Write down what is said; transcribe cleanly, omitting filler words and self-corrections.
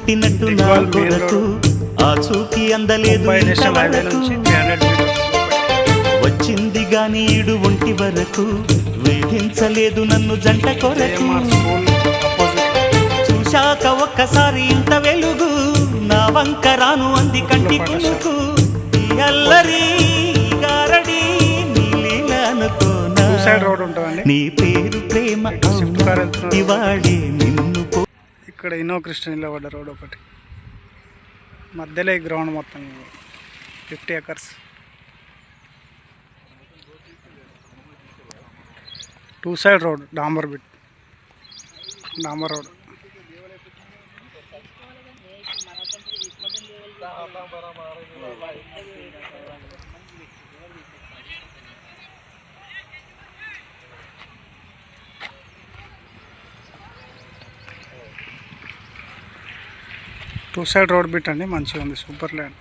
పుట్టినట్టు నా కొరకు ఆ చూకి అందలేదు వచ్చింది గాని ఈడు ఒంటి వరకు వేధించలేదు నన్ను జంట కొరకు చూశాక ఒక్కసారి ఇంత వెలుగు నా వంక రాను అంది కంటి కొనుకు అల్లరి గారడి నీలీల అనుకోనా నీ పేరు ప్రేమ ఇవాడే నిన్ను. ఇక్కడ ఇన్నో కృష్ణ నిలబడ్డ రోడ్ ఒకటి మధ్యలో ఈ గ్రౌండ్ మొత్తం 50 acres 2 side రోడ్ డాంబర్ road. Two side road bit అండి, మంచిగా ఉంది, సూపర్ ల్యాండ్.